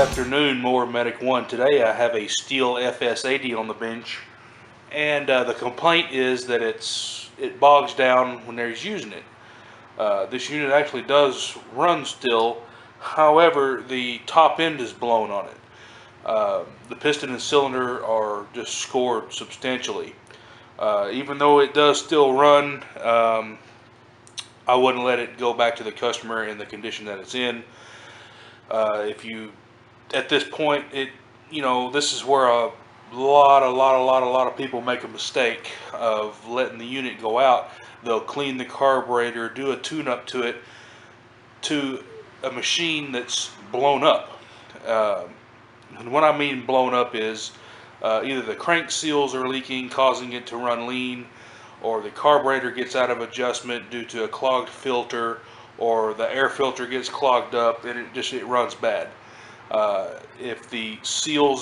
afternoon, More Medic 1. Today I have a Stihl FS80 on the bench, and the complaint is that it bogs down when there's using it. This unit actually does run still, however the top end is blown on it. The piston and cylinder are just scored substantially. Even though it does still run, I wouldn't let it go back to the customer in the condition that it's in. If you, at this point, this is where a lot of people make a mistake of letting the unit go out. They'll clean the carburetor, do a tune-up to it, to a machine that's blown up. And what I mean blown up is either the crank seals are leaking, causing it to run lean, or the carburetor gets out of adjustment due to a clogged filter, or the air filter gets clogged up and it runs bad. If the seals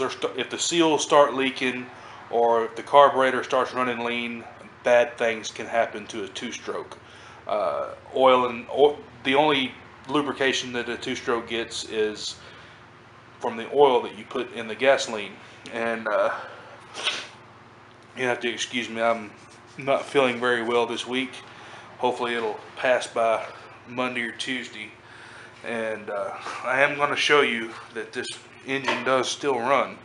start leaking, or if the carburetor starts running lean, bad things can happen to a two-stroke. The only lubrication that a two-stroke gets is from the oil that you put in the gasoline. And you have to excuse me, I'm not feeling very well this week. Hopefully it'll pass by Monday or Tuesday. And I am going to show you that this engine does still run.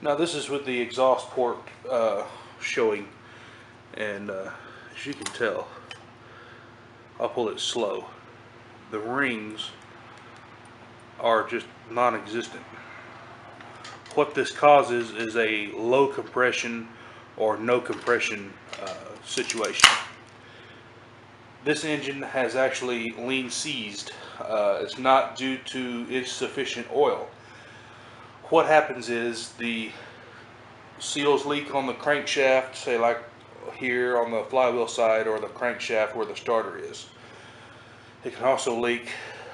Now this is with the exhaust port showing, and as you can tell, I'll pull it slow. The rings are just non-existent. What this causes is a low compression or no compression situation. This engine has actually lean seized. It's not due to insufficient oil. What happens is the seals leak on the crankshaft, say like here on the flywheel side, or the crankshaft where the starter is. It can also leak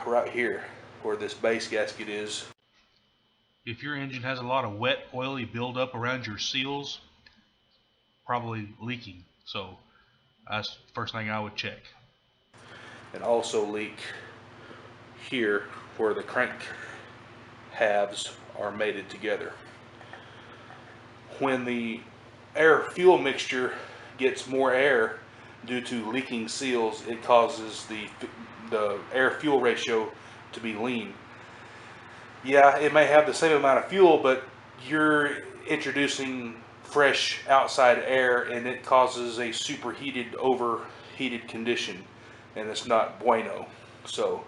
right here where this base gasket is. If your engine has a lot of wet, oily buildup around your seals, probably leaking. So that's the first thing I would check. And also leak here where the crank halves are mated together. When the air fuel mixture gets more air due to leaking seals, it causes the air fuel ratio to be lean. Yeah, it may have the same amount of fuel, but you're introducing fresh outside air, and it causes a superheated, overheated condition, and it's not bueno. So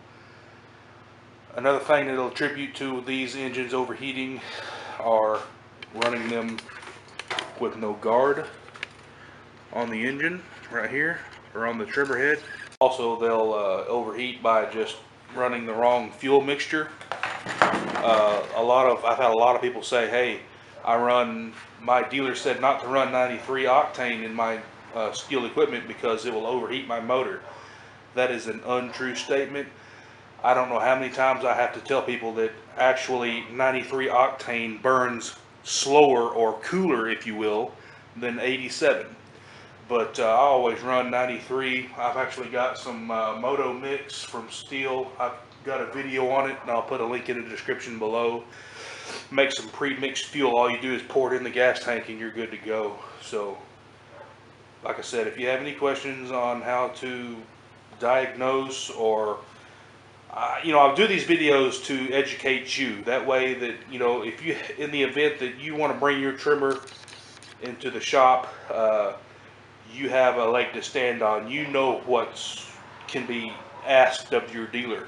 another thing that'll attribute to these engines overheating are running them with no guard on the engine right here, or on the trimmer head. Also, they'll overheat by just running the wrong fuel mixture. I've had a lot of people say, hey, my dealer said not to run 93 octane in my Stihl equipment because it will overheat my motor. That is an untrue statement. I don't know how many times I have to tell people that actually 93 octane burns slower, or cooler if you will, than 87. But I always run 93. I've actually got some MOTO mix from Stihl. I've got a video on it, and I'll put a link in the description below. Make some pre-mixed fuel. All you do is pour it in the gas tank and you're good to go. So like I said, if you have any questions on how to diagnose, or I'll do these videos to educate you. That way that, if you, in the event that you want to bring your trimmer into the shop, you have a leg to stand on. You know what can be asked of your dealer.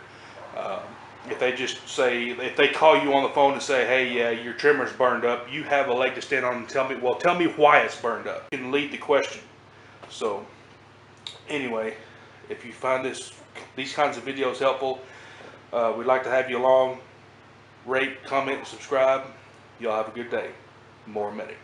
If they call you on the phone and say, hey, yeah, your trimmer's burned up, you have a leg to stand on and tell me why it's burned up. You can lead the question. So anyway, if you find these kinds of videos helpful, we'd like to have you along. Rate, comment, and subscribe. Y'all have a good day. More Medic.